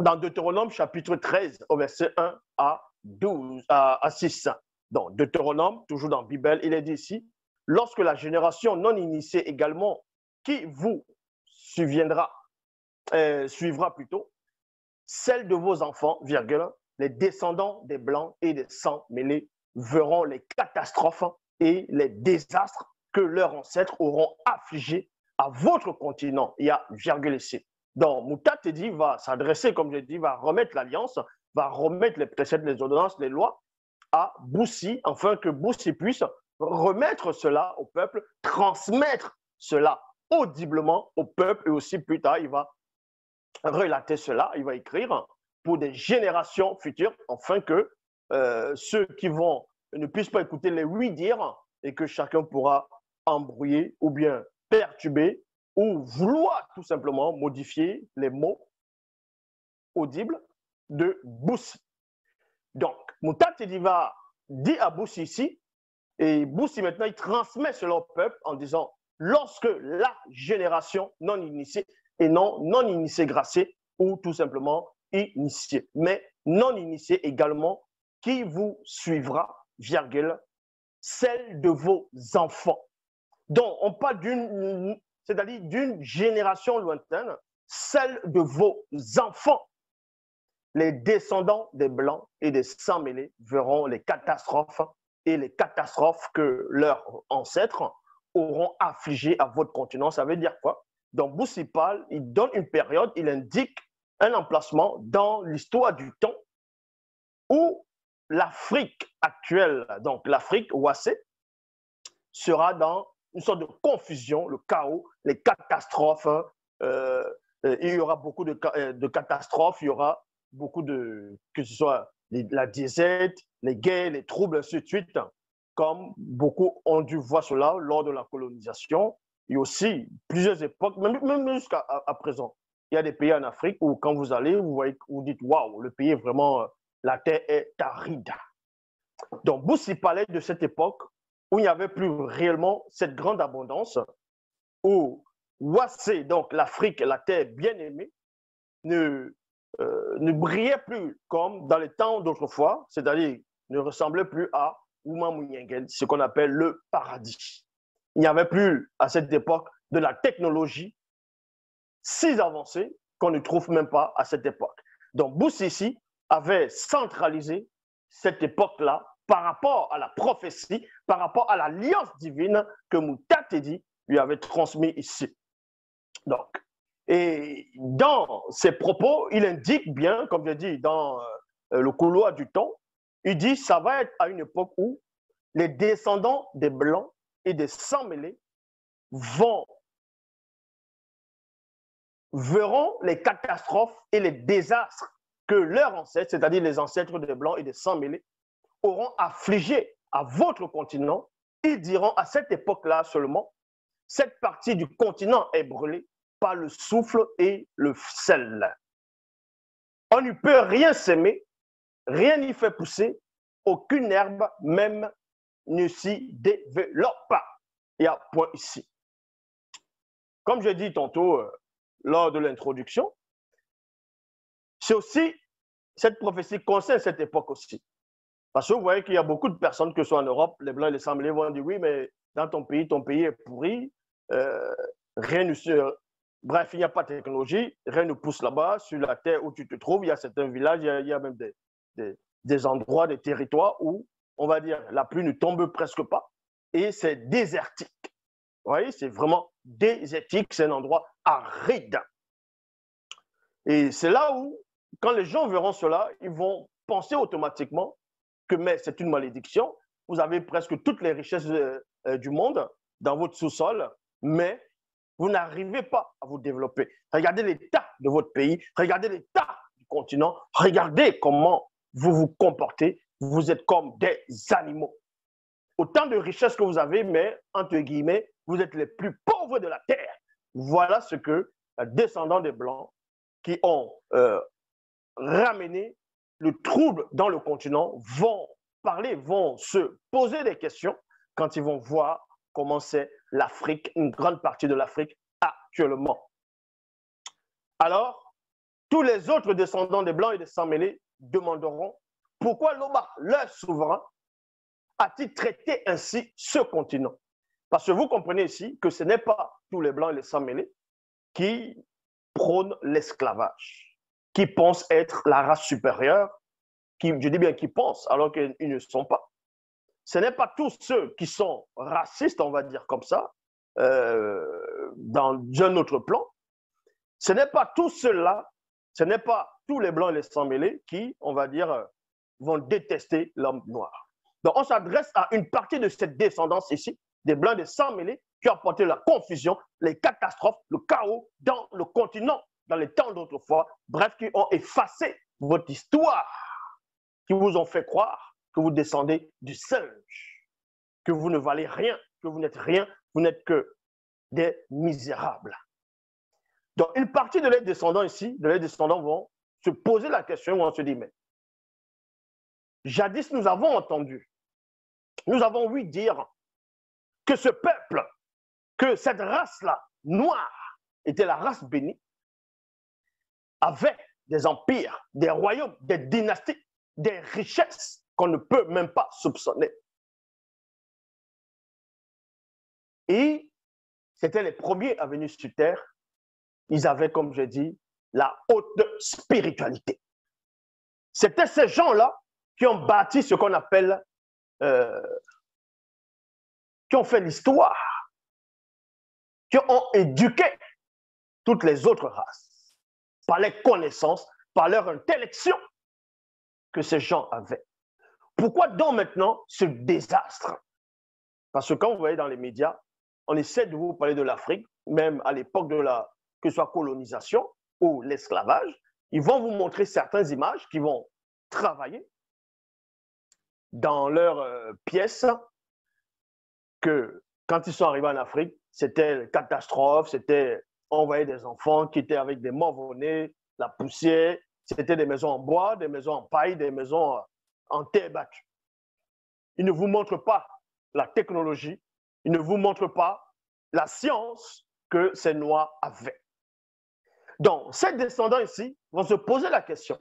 dans Deutéronome chapitre 13, au verset 1 à 12, à 6. Donc, Deutéronome, toujours dans la Bible, il est dit ici, lorsque la génération non initiée également, qui vous suivra plutôt, celle de vos enfants, virgule, les descendants des Blancs et des sangs mêlés verront les catastrophes et les désastres que leurs ancêtres auront affligés à votre continent. Il y a virgule ici. Donc, Mouta Tedi va s'adresser, comme je dis, va remettre l'alliance, va remettre les préceptes, les ordonnances, les lois à Boussi, afin que Boussi puisse remettre cela au peuple, transmettre cela audiblement au peuple, et aussi plus tard, il va relater cela, il va écrire pour des générations futures, afin que ceux qui vont ne puissent pas écouter les oui dire et que chacun pourra embrouiller ou bien perturber ou vouloir tout simplement modifier les mots audibles de Boussi. Donc, Mouta Tedi va dire à Boussi ici, et Boussi maintenant il transmet cela au peuple en disant, lorsque la génération non initiée, et non initiée graciée ou tout simplement initiée, mais non initiée également, qui vous suivra, virgule, celle de vos enfants. Donc, on parle c'est-à-dire d'une génération lointaine, celle de vos enfants. Les descendants des Blancs et des sangs mêlés verront les catastrophes et les catastrophes que leurs ancêtres auront affligées à votre continent. Ça veut dire quoi? Donc, Boussi parle, il donne une période, il indique un emplacement dans l'histoire du temps où l'Afrique actuelle, donc l'Afrique ouassée, sera dans une sorte de confusion, le chaos, les catastrophes. Il y aura beaucoup de catastrophes, il y aura beaucoup de, que ce soit la disette, les guerres, les troubles, ainsi de suite, comme beaucoup ont dû voir cela lors de la colonisation. Il y a aussi plusieurs époques, même jusqu'à présent. Il y a des pays en Afrique où, quand vous allez, vous voyez, vous dites waouh, le pays est vraiment, la terre est aride. Donc, Boussi parlait de cette époque où il n'y avait plus réellement cette grande abondance, où Ouassé, donc l'Afrique, la terre bien-aimée, ne brillait plus comme dans les temps d'autrefois, c'est-à-dire ne ressemblait plus à Ouma Mouniengen, ce qu'on appelle le paradis. Il n'y avait plus à cette époque de la technologie si avancée qu'on ne trouve même pas à cette époque. Donc Boussissi avait centralisé cette époque-là par rapport à la prophétie, par rapport à l'alliance divine que Mouta Tedi lui avait transmis ici. Donc, et dans ses propos, il indique bien, comme je dis, dans le couloir du temps, il dit ça va être à une époque où les descendants des Blancs et des sangs mêlés verront les catastrophes et les désastres que leurs ancêtres, c'est-à-dire les ancêtres des Blancs et des sangs mêlés, auront affligés à votre continent. Ils diront à cette époque-là seulement, cette partie du continent est brûlée par le souffle et le sel. On ne peut rien s'aimer, rien n'y fait pousser, aucune herbe même ne s'y développe pas. Il y a point ici. Comme je dis tantôt lors de l'introduction, c'est aussi, cette prophétie concerne cette époque aussi. Parce que vous voyez qu'il y a beaucoup de personnes, que ce soit en Europe, les Blancs et les Sangs-mêlés vont dire oui, mais dans ton pays est pourri, rien ne se. Bref, il n'y a pas de technologie, rien ne pousse là-bas, sur la terre où tu te trouves, il y a certains villages, il y a même des endroits, des territoires où, on va dire, la pluie ne tombe presque pas, et c'est désertique. Vous voyez, c'est vraiment désertique, c'est un endroit aride. Et c'est là où, quand les gens verront cela, ils vont penser automatiquement que mais c'est une malédiction, vous avez presque toutes les richesses du monde dans votre sous-sol, mais vous n'arrivez pas à vous développer. Regardez l'état de votre pays, regardez l'état du continent, regardez comment vous vous comportez, vous êtes comme des animaux. Autant de richesses que vous avez, mais entre guillemets, vous êtes les plus pauvres de la terre. Voilà ce que les descendants des Blancs qui ont ramené le trouble dans le continent vont parler, vont se poser des questions quand ils vont voir comment c'est l'Afrique, une grande partie de l'Afrique actuellement. Alors, tous les autres descendants des Blancs et des Sans-Mêlés demanderont pourquoi Loba, leur souverain, a-t-il traité ainsi ce continent? Parce que vous comprenez ici que ce n'est pas tous les Blancs et les Sans-Mêlés qui prônent l'esclavage, qui pensent être la race supérieure, qui, je dis bien qui pensent, alors qu'ils ne sont pas. Ce n'est pas tous ceux qui sont racistes, on va dire comme ça, dans un autre plan. Ce n'est pas tous ceux-là, ce n'est pas tous les Blancs et les Sans-Mêlés qui, on va dire, vont détester l'homme noir. Donc, on s'adresse à une partie de cette descendance ici, des Blancs et des Sans-Mêlés, qui ont apporté la confusion, les catastrophes, le chaos dans le continent, dans les temps d'autrefois, bref, qui ont effacé votre histoire, qui vous ont fait croire que vous descendez du singe, que vous ne valez rien, que vous n'êtes rien, vous n'êtes que des misérables. Donc, une partie de les descendants ici, de les descendants vont se poser la question, vont se dire, mais jadis, nous avons entendu, nous avons ouï dire que ce peuple, que cette race-là, noire, était la race bénie, avait des empires, des royaumes, des dynasties, des richesses qu'on ne peut même pas soupçonner. Et c'était les premiers à venir sur terre. Ils avaient, comme je dis, la haute spiritualité. C'était ces gens-là qui ont bâti ce qu'on appelle, qui ont fait l'histoire, qui ont éduqué toutes les autres races, par les connaissances, par leur intellection que ces gens avaient. Pourquoi donc maintenant ce désastre? Parce que quand vous voyez dans les médias, on essaie de vous parler de l'Afrique, même à l'époque de la, que ce soit colonisation ou l'esclavage, ils vont vous montrer certaines images qui vont travailler dans leurs pièces que quand ils sont arrivés en Afrique, c'était une catastrophe, c'était on voyait des enfants qui étaient avec des morts-nés, la poussière, c'était des maisons en bois, des maisons en paille, des maisons en terre battue. Ils ne vous montrent pas la technologie, ils ne vous montrent pas la science que ces Noirs avaient. Donc, ces descendants ici vont se poser la question.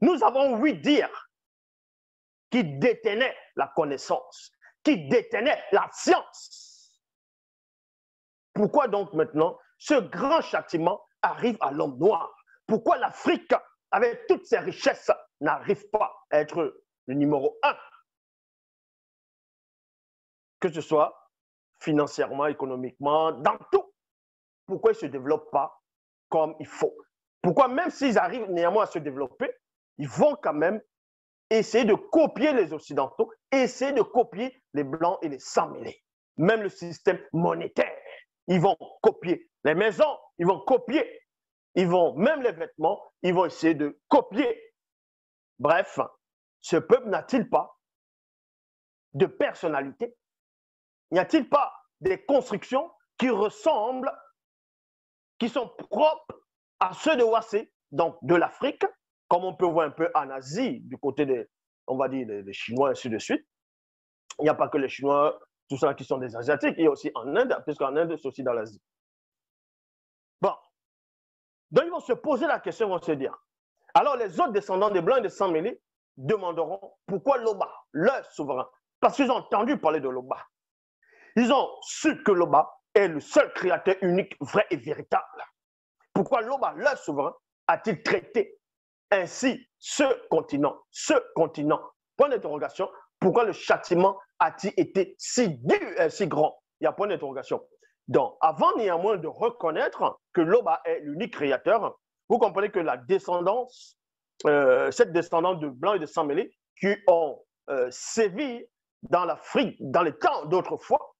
Nous avons ouï dire qu'ils détenaient la connaissance, qu'ils détenaient la science. Pourquoi donc maintenant ce grand châtiment arrive à l'homme noir? Pourquoi l'Afrique, avec toutes ses richesses, n'arrive pas à être le numéro 1? Que ce soit financièrement, économiquement, dans tout. Pourquoi ils ne se développent pas comme il faut? Pourquoi même s'ils arrivent néanmoins à se développer, ils vont quand même essayer de copier les Occidentaux, essayer de copier les Blancs et les Sans-Mêlés. Même le système monétaire, ils vont copier. Les maisons, ils vont copier. Ils vont, même les vêtements, ils vont essayer de copier. Bref, ce peuple n'a-t-il pas de personnalité? N'y a-t-il pas des constructions qui ressemblent, qui sont propres à ceux de Ouassé, donc de l'Afrique, comme on peut voir un peu en Asie, du côté des, on va dire, des Chinois, ainsi de suite. Il n'y a pas que les Chinois, tout ça qui sont des Asiatiques, il y a aussi en Inde, puisqu'en Inde, c'est aussi dans l'Asie. Bon. Donc, ils vont se poser la question, ils vont se dire. Alors, les autres descendants des Blancs et des Sans-Mêlés demanderont pourquoi Loba, leur souverain, parce qu'ils ont entendu parler de Loba. Ils ont su que Loba est le seul créateur unique, vrai et véritable. Pourquoi Loba, leur souverain, a-t-il traité ainsi ce continent? Point d'interrogation. Pourquoi le châtiment a-t-il été si dur, si grand? Il y a point d'interrogation. Donc, avant néanmoins de reconnaître que Loba est l'unique créateur, vous comprenez que la descendance, cette descendance de Blancs et de Sans-Mêlés qui ont sévi dans l'Afrique, dans les temps d'autrefois,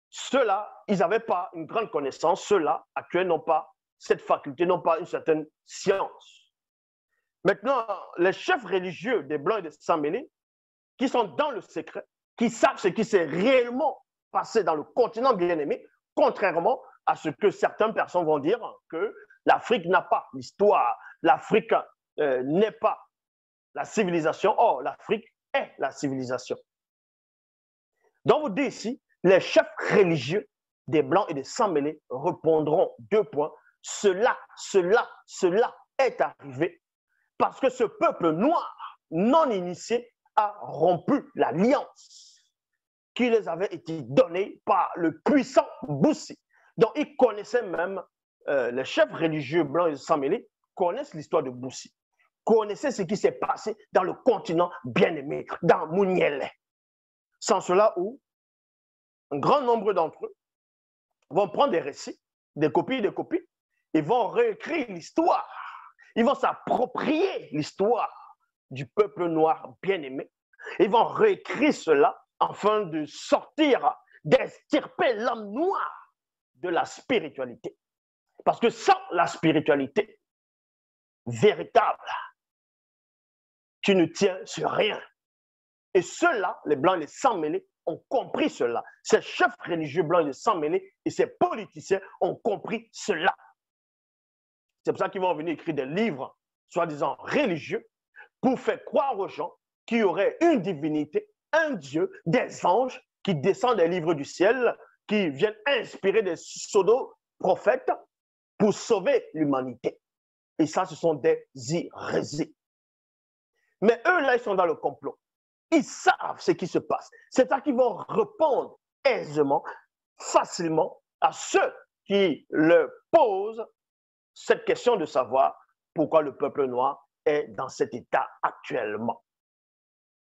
ceux-là, ils n'avaient pas une grande connaissance. Ceux-là, actuels, n'ont pas cette faculté, n'ont pas une certaine science. Maintenant, les chefs religieux des Blancs et des Sans-Mêlés, qui sont dans le secret, qui savent ce qui s'est réellement passé dans le continent bien-aimé, contrairement à ce que certaines personnes vont dire, que l'Afrique n'a pas l'histoire, l'Afrique n'est pas la civilisation. Or, l'Afrique est la civilisation. Donc, vous dites ici, les chefs religieux des Blancs et des Sans-Mêlés répondront 2 points cela est arrivé parce que ce peuple noir non initié a rompu l'alliance qui les avait été donnée par le puissant Boussi. Donc, ils connaissaient même, les chefs religieux blancs et sans mêler connaissent l'histoire de Boussi, connaissaient ce qui s'est passé dans le continent bien-aimé, dans Mounielé. Sans cela, où un grand nombre d'entre eux vont prendre des récits, des copies, ils vont réécrire l'histoire, ils vont s'approprier l'histoire du peuple noir bien-aimé, ils vont réécrire cela afin de sortir, d'extirper l'homme noir de la spiritualité. Parce que sans la spiritualité véritable, tu ne tiens sur rien. Et ceux-là, les blancs et les sans-mêlés, ont compris cela. Ces chefs religieux blancs et les sans-mêlés et ces politiciens ont compris cela. C'est pour ça qu'ils vont venir écrire des livres, soi-disant religieux, pour faire croire aux gens qu'il y aurait une divinité, un Dieu, des anges qui descendent des livres du ciel, qui viennent inspirer des pseudo-prophètes pour sauver l'humanité. Et ça, ce sont des hérésies. Mais eux, là, ils sont dans le complot. Ils savent ce qui se passe. C'est ça qu'ils vont répondre aisément, facilement à ceux qui leur posent cette question de savoir pourquoi le peuple noir est dans cet état actuellement.